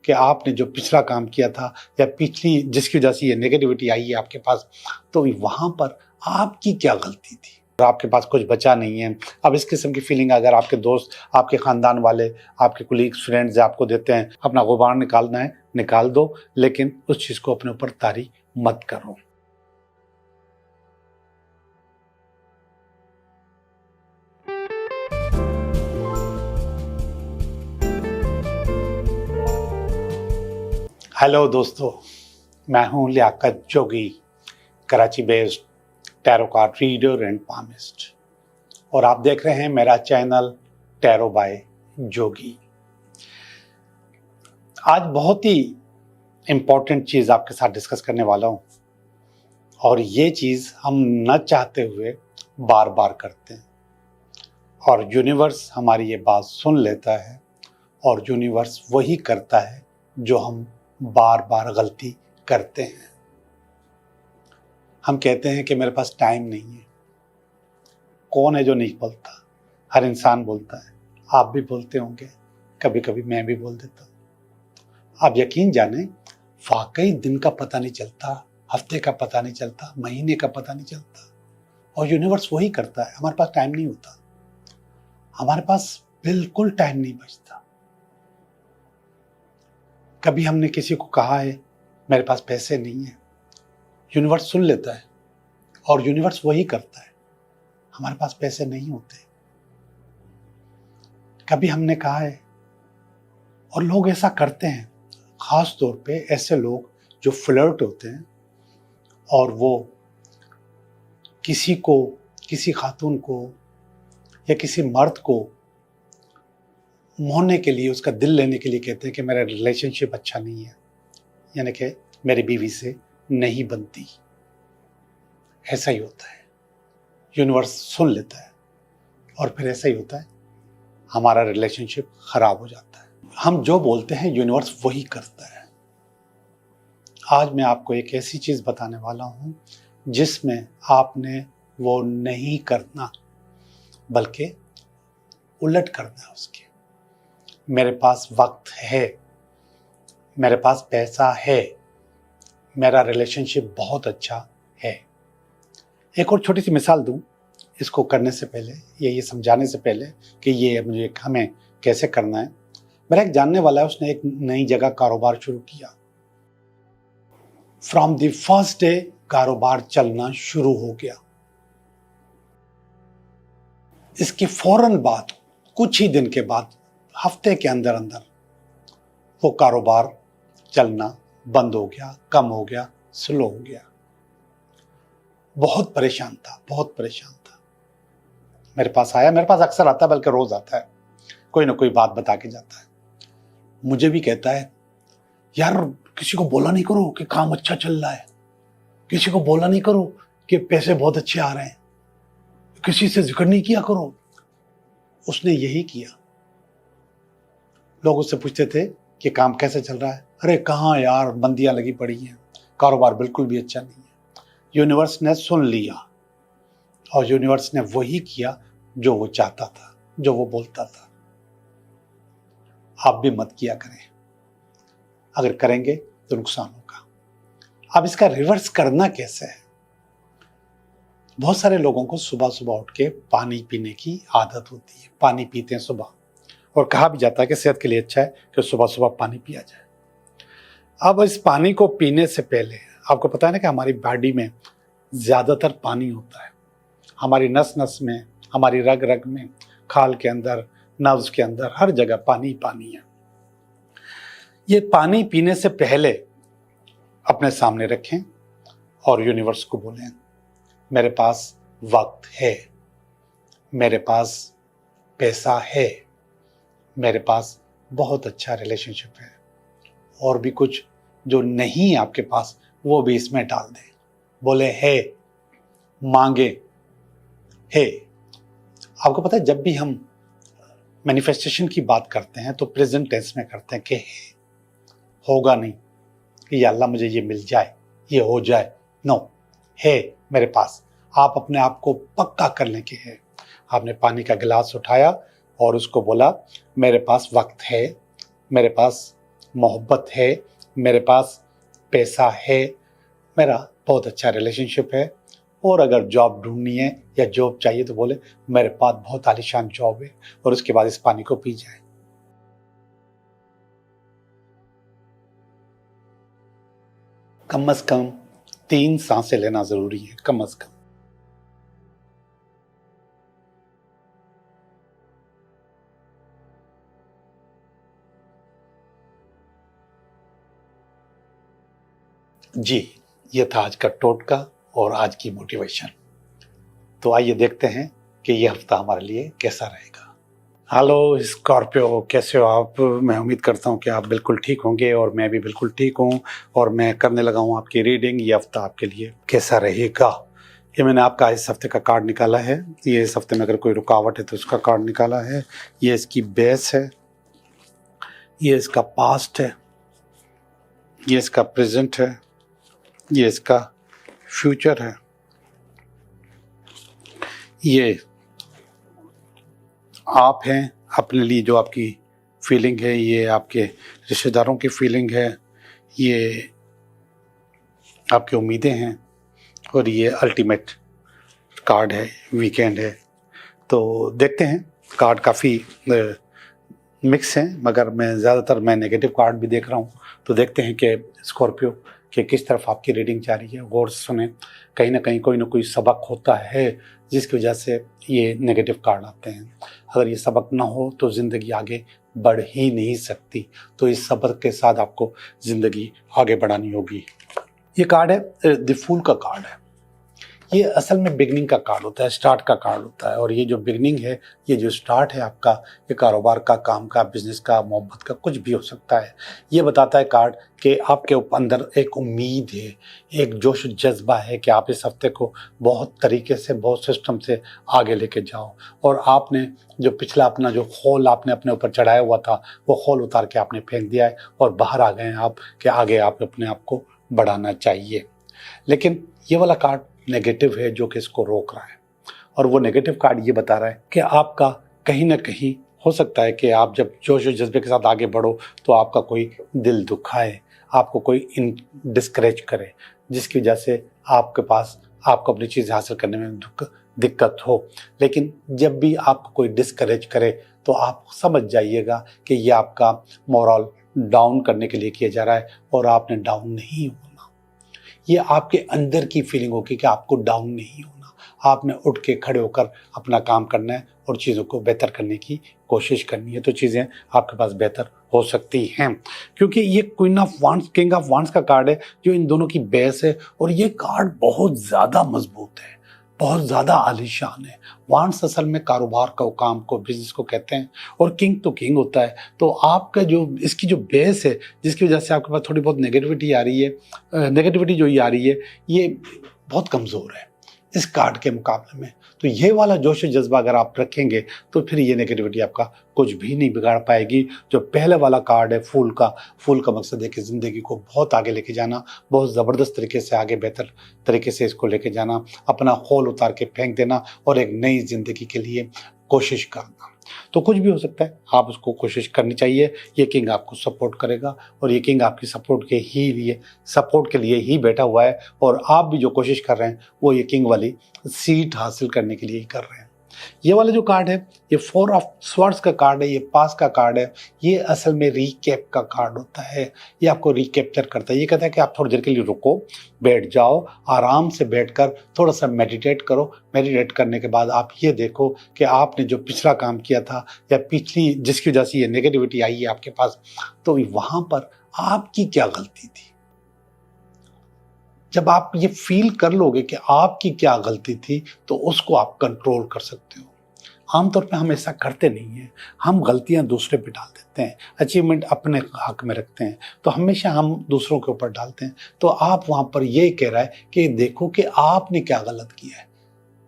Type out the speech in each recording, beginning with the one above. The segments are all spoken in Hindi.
कि आपने जो पिछला काम किया था या पिछली जिसकी वजह से ये नेगेटिविटी आई है आपके पास, तो वहाँ पर आपकी क्या गलती थी और आपके पास कुछ बचा नहीं है। अब इस किस्म की फीलिंग अगर आपके दोस्त, आपके ख़ानदान वाले, आपके कोलीग्स, फ्रेंड्स आपको देते हैं, अपना गुबार निकालना है निकाल दो, लेकिन उस चीज़ को अपने ऊपर तारी मत करो। हेलो दोस्तों, मैं हूं Liyaqat Jogi, Karachi based tarot card reader and palmist, और आप देख रहे हैं मेरा चैनल टैरो बाय जोगी। आज बहुत ही इम्पोर्टेंट चीज़ आपके साथ डिस्कस करने वाला हूं, और ये चीज़ हम न चाहते हुए बार बार करते हैं, और यूनिवर्स हमारी ये बात सुन लेता है, और यूनिवर्स वही करता है जो हम बार बार गलती करते हैं। हम कहते हैं कि मेरे पास टाइम नहीं है। कौन है जो नहीं बोलता? हर इंसान बोलता है, आप भी बोलते होंगे, कभी कभी मैं भी बोल देता हूँ। आप यकीन जाने, वाकई दिन का पता नहीं चलता, हफ्ते का पता नहीं चलता, महीने का पता नहीं चलता, और यूनिवर्स वही करता है। हमारे पास टाइम नहीं होता, हमारे पास बिल्कुल टाइम नहीं बचता। कभी हमने किसी को कहा है मेरे पास पैसे नहीं है, यूनिवर्स सुन लेता है और यूनिवर्स वही करता है। हमारे पास पैसे नहीं होते। कभी हमने कहा है, और लोग ऐसा करते हैं, खास तौर पे ऐसे लोग जो फ्लर्ट होते हैं और वो किसी को, किसी खातून को या किसी मर्द को मोहने के लिए, उसका दिल लेने के लिए कहते हैं कि मेरा रिलेशनशिप अच्छा नहीं है, यानी कि मेरी बीवी से नहीं बनती। ऐसा ही होता है, यूनिवर्स सुन लेता है और फिर ऐसा ही होता है, हमारा रिलेशनशिप खराब हो जाता है। हम जो बोलते हैं यूनिवर्स वही करता है। आज मैं आपको एक ऐसी चीज़ बताने वाला हूँ जिसमें आपने वो नहीं करना, बल्कि उलट करना है उसके। मेरे पास वक्त है, मेरे पास पैसा है, मेरा रिलेशनशिप बहुत अच्छा है। एक और छोटी सी मिसाल दूं इसको करने से पहले, ये समझाने से पहले कि ये मुझे हमें कैसे करना है। मेरा एक जानने वाला है, उसने एक नई जगह कारोबार शुरू किया। फ्रॉम द फर्स्ट डे कारोबार चलना शुरू हो गया। इसके फौरन बाद, कुछ ही दिन के बाद, हफ्ते के अंदर अंदर वो कारोबार चलना बंद हो गया, कम हो गया, स्लो हो गया। बहुत परेशान था, बहुत परेशान था। मेरे पास आया, मेरे पास अक्सर आता है, बल्कि रोज आता है, कोई ना कोई बात बता के जाता है। मुझे भी कहता है, यार किसी को बोला नहीं करो कि काम अच्छा चल रहा है, किसी को बोला नहीं करो कि पैसे बहुत अच्छे आ रहे हैं, किसी से जिक्र नहीं किया करो। उसने यही किया। लोग उससे पूछते थे कि काम कैसे चल रहा है? अरे कहाँ यार, मंदियां लगी पड़ी हैं, कारोबार बिल्कुल भी अच्छा नहीं है। यूनिवर्स ने सुन लिया और यूनिवर्स ने वही किया जो वो चाहता था, जो वो बोलता था। आप भी मत किया करें, अगर करेंगे तो नुकसान होगा। अब इसका रिवर्स करना कैसे है? बहुत सारे लोगों को सुबह सुबह उठ के पानी पीने की आदत होती है। पानी पीते हैं सुबह, और कहा भी जाता है कि सेहत के लिए अच्छा है कि सुबह सुबह पानी पिया जाए। अब इस पानी को पीने से पहले आपको पता है ना कि हमारी बॉडी में ज़्यादातर पानी होता है। हमारी नस नस में, हमारी रग रग में, खाल के अंदर, नर्व्स के अंदर, हर जगह पानी पानी है। ये पानी पीने से पहले अपने सामने रखें और यूनिवर्स को बोलें, मेरे पास वक्त है, मेरे पास पैसा है, मेरे पास बहुत अच्छा रिलेशनशिप है, और भी कुछ जो नहीं है आपके पास वो भी इसमें डाल दें। बोले है, मांगे है। आपको पता है, जब भी हम मैनिफेस्टेशन की बात करते हैं तो प्रेजेंट टेंस में करते हैं कि है, होगा नहीं कि या अल्लाह मुझे ये मिल जाए, ये हो जाए। नो, है मेरे पास। आप अपने आप को पक्का कर लें कि है। आपने पानी का गिलास उठाया और उसको बोला, मेरे पास वक्त है, मेरे पास मोहब्बत है, मेरे पास पैसा है, मेरा बहुत अच्छा रिलेशनशिप है, और अगर जॉब ढूंढनी है या जॉब चाहिए तो बोले मेरे पास बहुत आलीशान जॉब है, और उसके बाद इस पानी को पी जाए। कम से कम 3 सांसें लेना जरूरी है, कम से कम। जी, ये था आज का टोटका और आज की मोटिवेशन। तो आइए देखते हैं कि ये हफ्ता हमारे लिए कैसा रहेगा। हेलो स्कॉर्पियो, कैसे हो आप? मैं उम्मीद करता हूँ कि आप बिल्कुल ठीक होंगे और मैं भी बिल्कुल ठीक हूँ, और मैं करने लगा हूँ आपकी रीडिंग। ये हफ्ता आपके लिए कैसा रहेगा, ये मैंने आपका इस हफ्ते का कार्ड निकाला है। ये इस हफ्ते में अगर कोई रुकावट है तो उसका कार्ड निकाला है। ये इसकी बेस है, ये इसका पास्ट है, ये इसका प्रेजेंट है, ये इसका फ्यूचर है, ये आप हैं अपने लिए, जो आपकी फीलिंग है, ये आपके रिश्तेदारों की फीलिंग है, ये आपकी उम्मीदें हैं, और ये अल्टीमेट कार्ड है, वीकेंड है। तो देखते हैं, कार्ड काफ़ी मिक्स हैं, मगर मैं नेगेटिव कार्ड भी देख रहा हूँ। तो देखते हैं कि स्कॉर्पियो कि किस तरफ आपकी रीडिंग जा रही है। गौर से सुने, कहीं ना कहीं कोई ना कोई सबक होता है जिसकी वजह से ये नेगेटिव कार्ड आते हैं। अगर ये सबक ना हो तो ज़िंदगी आगे बढ़ ही नहीं सकती। तो इस सबक के साथ आपको ज़िंदगी आगे बढ़ानी होगी। ये कार्ड है द फूल का कार्ड है। ये असल में बिगनिंग का कार्ड होता है, स्टार्ट का कार्ड होता है। और ये जो बिगनिंग है, ये जो स्टार्ट है आपका, ये कारोबार का, काम का, बिजनेस का, मोहब्बत का, कुछ भी हो सकता है। ये बताता है कार्ड कि आपके अंदर एक उम्मीद है, एक जोश जज्बा है कि आप इस हफ्ते को बहुत तरीके से, बहुत सिस्टम से आगे लेके जाओ। और आपने जो पिछला अपना जो खोल आपने अपने ऊपर चढ़ाया हुआ था, वो खोल उतार के आपने फेंक दिया है और बाहर आ गए हैं आप कि आगे आप अपने आप को बढ़ाना चाहिए। लेकिन ये वाला कार्ड नेगेटिव है जो कि इसको रोक रहा है। और वो नेगेटिव कार्ड ये बता रहा है कि आपका कहीं ना कहीं हो सकता है कि आप जब जोश और जज्बे के साथ आगे बढ़ो तो आपका कोई दिल दुखाए, आपको कोई डिस्करेज करे, जिसकी वजह से आपको अपनी चीज़ हासिल करने में दिक्कत हो। लेकिन जब भी आपको कोई डिस्करेज करे तो आप समझ जाइएगा कि ये आपका मोरल डाउन करने के लिए किया जा रहा है, और आपने डाउन नहीं होना। ये आपके अंदर की फीलिंग होगी कि आपको डाउन नहीं होना, आपने उठ के खड़े होकर अपना काम करना है और चीज़ों को बेहतर करने की कोशिश करनी है। तो चीज़ें आपके पास बेहतर हो सकती हैं, क्योंकि ये queen of wands, king of wands का कार्ड है जो इन दोनों की बेस है। और ये कार्ड बहुत ज़्यादा मजबूत है, बहुत ज़्यादा आलीशान है। वांड्स असल में कारोबार को, काम को, बिजनेस को कहते हैं, और किंग तो किंग होता है। तो आपका जो इसकी जो बेस है, जिसकी वजह से आपके पास थोड़ी बहुत नेगेटिविटी आ रही है, नेगेटिविटी जो ये आ रही है, ये बहुत कमज़ोर है इस कार्ड के मुकाबले में। तो ये वाला जोश जज्बा अगर आप रखेंगे तो फिर ये नेगेटिविटी आपका कुछ भी नहीं बिगाड़ पाएगी। जो पहले वाला कार्ड है फूल का मकसद है कि ज़िंदगी को बहुत आगे लेके जाना, बहुत ज़बरदस्त तरीके से आगे, बेहतर तरीके से इसको लेके जाना, अपना खोल उतार के फेंक देना और एक नई ज़िंदगी के लिए कोशिश करना। तो कुछ भी हो सकता है, आप उसको कोशिश करनी चाहिए। ये किंग आपको सपोर्ट करेगा, और ये किंग आपकी सपोर्ट के लिए ही बैठा हुआ है। और आप भी जो कोशिश कर रहे हैं वो ये किंग वाली सीट हासिल करने के लिए ही कर रहे हैं। ये वाला जो कार्ड है, ये 4 ऑफ स्वॉर्ड्स का कार्ड है, ये पास का कार्ड है। ये असल में रीकैप का कार्ड होता है। ये आपको रिकैप्चर करता है। ये कहता है कि आप थोड़ी देर के लिए रुको, बैठ जाओ, आराम से बैठकर थोड़ा सा मेडिटेट करो। मेडिटेट करने के बाद आप ये देखो कि आपने जो पिछला काम किया था, या पिछली जिसकी वजह से ये नेगेटिविटी आई है आपके पास, तो वहां पर आपकी क्या गलती थी। जब आप ये फील कर लोगे कि आपकी क्या गलती थी, तो उसको आप कंट्रोल कर सकते हो। आमतौर पे हम ऐसा करते नहीं हैं, हम गलतियां दूसरे पे डाल देते हैं, अचीवमेंट अपने हक में रखते हैं, तो हमेशा हम दूसरों के ऊपर डालते हैं। तो आप वहां पर ये कह रहा है कि देखो कि आपने क्या गलत किया है।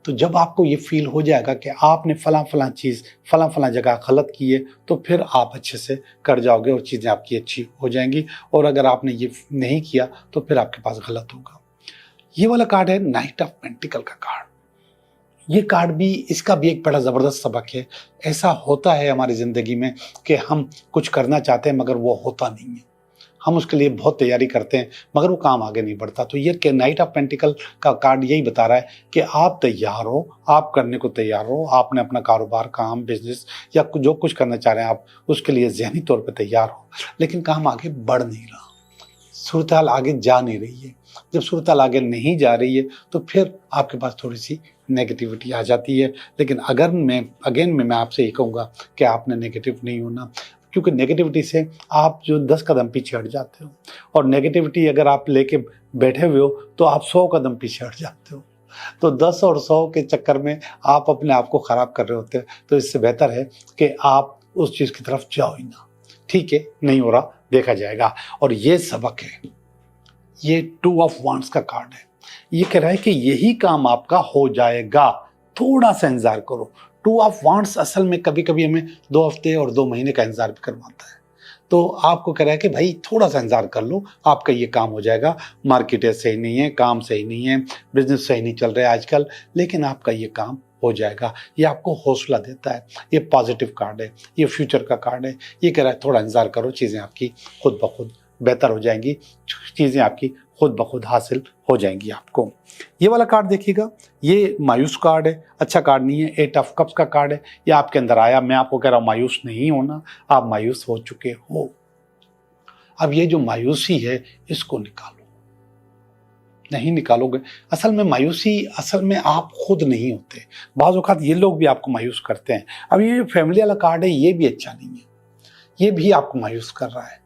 तो जब आपको ये फील हो जाएगा कि आपने फला चीज़ फला जगह गलत की है, तो फिर आप अच्छे से कर जाओगे और चीज़ें आपकी अच्छी हो जाएंगी। और अगर आपने ये नहीं किया तो फिर आपके पास गलत होगा। ये वाला कार्ड है नाइट ऑफ पेंटिकल का कार्ड। ये कार्ड भी, इसका भी एक बड़ा ज़बरदस्त सबक है। ऐसा होता है हमारी ज़िंदगी में कि हम कुछ करना चाहते हैं मगर वो होता नहीं है। हम उसके लिए बहुत तैयारी करते हैं मगर वो काम आगे नहीं बढ़ता। तो ये नाइट ऑफ पेंटिकल का कार्ड यही बता रहा है कि आप तैयार हो, आप करने को तैयार हो, आपने अपना कारोबार, काम, बिजनेस या जो कुछ करना चाह रहे हैं आप उसके लिए ज़हनी तौर पर तैयार हो, लेकिन काम आगे बढ़ नहीं रहा, सूरत हाल आगे जा नहीं रही है। जब सूरत हाल आगे नहीं जा रही है तो फिर आपके पास थोड़ी सी नेगेटिविटी आ जाती है। लेकिन अगर मैं आपसे ये कहूँगा कि आपने नेगेटिव नहीं होना, क्योंकि नेगेटिविटी से आप जो 10 कदम पीछे हट जाते हो, और नेगेटिविटी अगर आप लेके बैठे हुए हो तो आप 100 कदम पीछे हट जाते हो। तो 10 और 100 के चक्कर में आप अपने आप को ख़राब कर रहे होते हैं। तो इससे बेहतर है कि आप उस चीज़ की तरफ जाओ ही ना। ठीक है, नहीं हो रहा, देखा जाएगा। और ये सबक है, ये 2 ऑफ वांड्स का कार्ड है। ये कह रहा है कि यही काम आपका हो जाएगा, थोड़ा सा इंतजार करो। 2 ऑफ वांड्स असल में कभी कभी हमें 2 हफ्ते और 2 महीने का इंतजार भी करवाता है। तो आपको कह रहा है कि भाई थोड़ा सा इंतजार कर लो, आपका ये काम हो जाएगा। मार्केट सही नहीं है, काम सही नहीं है, बिजनेस सही नहीं चल रहा है आजकल, लेकिन आपका ये काम हो जाएगा। ये आपको हौसला देता है। ये पॉजिटिव कार्ड है, ये फ्यूचर का कार्ड है। ये कह रहा है थोड़ा इंतजार करो, चीज़ें आपकी खुद ब खुद बेहतर हो जाएंगी, चीज़ें आपकी खुद ब खुद हासिल हो जाएंगी आपको। ये वाला कार्ड देखिएगा, ये मायूस कार्ड है, अच्छा कार्ड नहीं है। 8 ऑफ कप्स का कार्ड है। ये आपके अंदर आया, मैं आपको कह रहा हूँ मायूस नहीं होना, आप मायूस हो चुके हो। अब ये जो मायूसी है इसको निकालो, नहीं निकालोगे असल में मायूसी, असल में आप खुद नहीं होते। बाज़ औक़ात ये लोग भी आपको मायूस करते हैं। अब ये जो फैमिली वाला कार्ड है ये भी अच्छा नहीं है, ये भी आपको मायूस कर रहा है।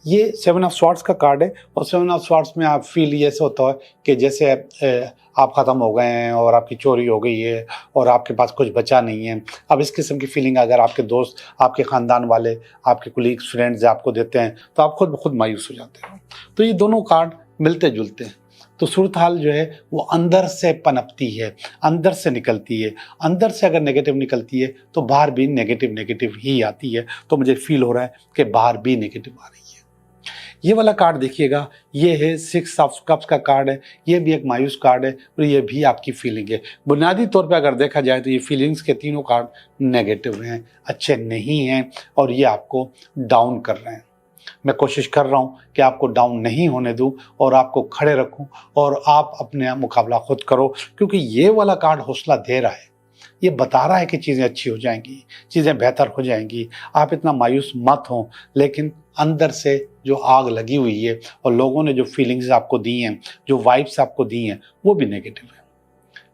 ये 7 ऑफ स्वॉर्ड्स का कार्ड है, और 7 ऑफ स्वॉर्ड्स में आप फील ये ऐसा होता है कि जैसे आप ख़त्म हो गए हैं और आपकी चोरी हो गई है और आपके पास कुछ बचा नहीं है। अब इस किस्म की फीलिंग अगर आपके दोस्त, आपके ख़ानदान वाले, आपके कुलीग्स, फ्रेंड्स आपको देते हैं तो आप खुद ब खुद मायूस हो जाते हो। तो ये दोनों कार्ड मिलते जुलते हैं। तो सूरत हाल जो है वो अंदर से पनपती है, अंदर से निकलती है। अंदर से अगर नेगेटिव निकलती है तो बाहर भी नेगेटिव ही आती है। तो मुझे फील हो रहा है कि बाहर भी नेगेटिव आ रही है। ये वाला कार्ड देखिएगा, ये है 6 ऑफ कप्स का कार्ड है। ये भी एक मायूस कार्ड है और ये भी आपकी फीलिंग है। बुनियादी तौर पे अगर देखा जाए तो ये फीलिंग्स के तीनों कार्ड नेगेटिव हैं, अच्छे नहीं हैं, और ये आपको डाउन कर रहे हैं। मैं कोशिश कर रहा हूँ कि आपको डाउन नहीं होने दूँ और आपको खड़े रखूँ, और आप अपने मुकाबला खुद करो, क्योंकि ये वाला कार्ड हौसला दे रहा है। ये बता रहा है कि चीज़ें अच्छी हो जाएंगी, चीज़ें बेहतर हो जाएंगी, आप इतना मायूस मत हो। लेकिन अंदर से जो आग लगी हुई है और लोगों ने जो फीलिंग्स आपको दी हैं, जो वाइब्स आपको दी हैं, वो भी नेगेटिव है,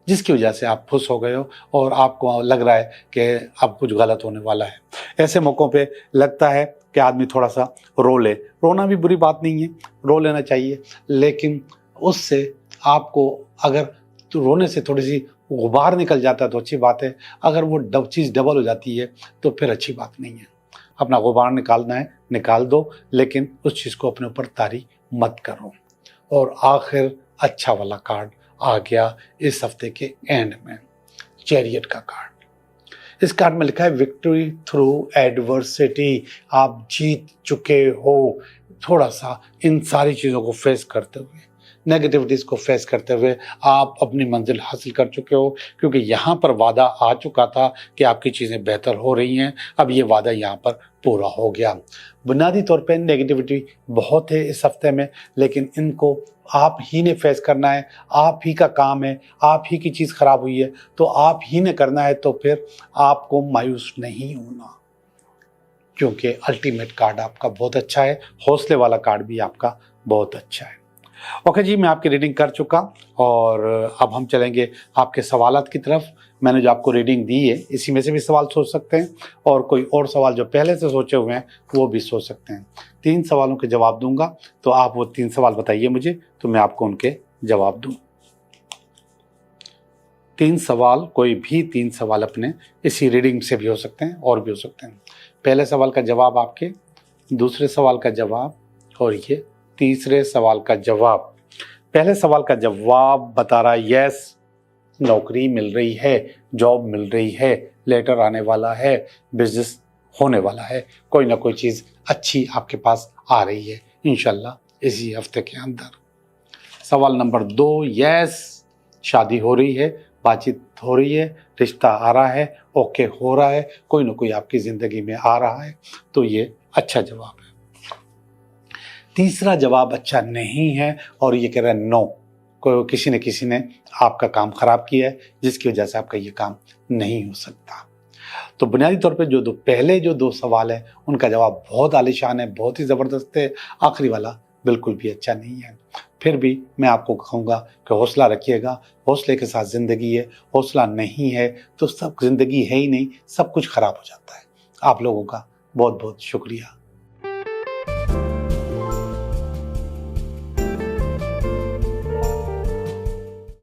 जिसकी वजह से आप खुश हो गए हो और आपको लग रहा है कि अब कुछ गलत होने वाला है। ऐसे मौक़ों पे लगता है कि आदमी थोड़ा सा रो ले। रोना भी बुरी बात नहीं है, रो लेना चाहिए, लेकिन उससे आपको अगर तो रोने से थोड़ी सी गुबार निकल जाता है तो अच्छी बात है। अगर वो चीज़ डबल हो जाती है तो फिर अच्छी बात नहीं है। अपना गुबार निकालना है, निकाल दो, लेकिन उस चीज़ को अपने ऊपर तारी मत करो। और आखिर अच्छा वाला कार्ड आ गया इस हफ्ते के एंड में, चैरियट का कार्ड। इस कार्ड में लिखा है विक्ट्री थ्रू एडवर्सिटी। आप जीत चुके हो, थोड़ा सा इन सारी चीज़ों को फेस करते हुए, नेगेटिविटीज़ को फेस करते हुए आप अपनी मंजिल हासिल कर चुके हो, क्योंकि यहाँ पर वादा आ चुका था कि आपकी चीज़ें बेहतर हो रही हैं। अब ये वादा यहाँ पर पूरा हो गया। बुनियादी तौर पे नेगेटिविटी बहुत है इस हफ्ते में, लेकिन इनको आप ही ने फेस करना है, आप ही का काम है। आप ही की चीज़ ख़राब हुई है तो आप ही ने करना है, तो फिर आपको मायूस नहीं होना, क्योंकि अल्टीमेट कार्ड आपका बहुत अच्छा है, हौसले वाला कार्ड भी आपका बहुत अच्छा है। ओके जी, मैं आपकी रीडिंग कर चुका और अब हम चलेंगे आपके सवालात की तरफ। मैंने जो आपको रीडिंग दी है इसी में से भी सवाल सोच सकते हैं, और कोई और सवाल जो पहले से सोचे हुए हैं वो भी सोच सकते हैं। 3 सवालों के जवाब दूंगा, तो आप वो 3 सवाल बताइए मुझे, तो मैं आपको उनके जवाब दूँ। 3 सवाल, कोई भी 3 सवाल अपने इसी रीडिंग से भी हो सकते हैं और भी हो सकते हैं। पहले सवाल का जवाब आपके, दूसरे सवाल का जवाब, और ये तीसरे सवाल का जवाब। पहले सवाल का जवाब बता रहा है यस, नौकरी मिल रही है, जॉब मिल रही है, लेटर आने वाला है, बिजनेस होने वाला है, कोई ना कोई चीज़ अच्छी आपके पास आ रही है इंशाल्लाह इसी हफ्ते के अंदर। सवाल नंबर 2, यस, शादी हो रही है, बातचीत हो रही है, रिश्ता आ रहा है, ओके हो रहा है, कोई ना कोई आपकी ज़िंदगी में आ रहा है, तो ये अच्छा जवाब है। तीसरा जवाब अच्छा नहीं है और ये कह रहा है नो, किसी ने आपका काम खराब किया है जिसकी वजह से आपका ये काम नहीं हो सकता। तो बुनियादी तौर पे जो पहले जो 2 सवाल है उनका जवाब बहुत आलीशान है, बहुत ही ज़बरदस्त है। आखिरी वाला बिल्कुल भी अच्छा नहीं है। फिर भी मैं आपको कहूँगा कि हौसला रखिएगा, हौसले के साथ ज़िंदगी है, हौसला नहीं है तो सब ज़िंदगी है ही नहीं, सब कुछ खराब हो जाता है। आप लोगों का बहुत बहुत शुक्रिया।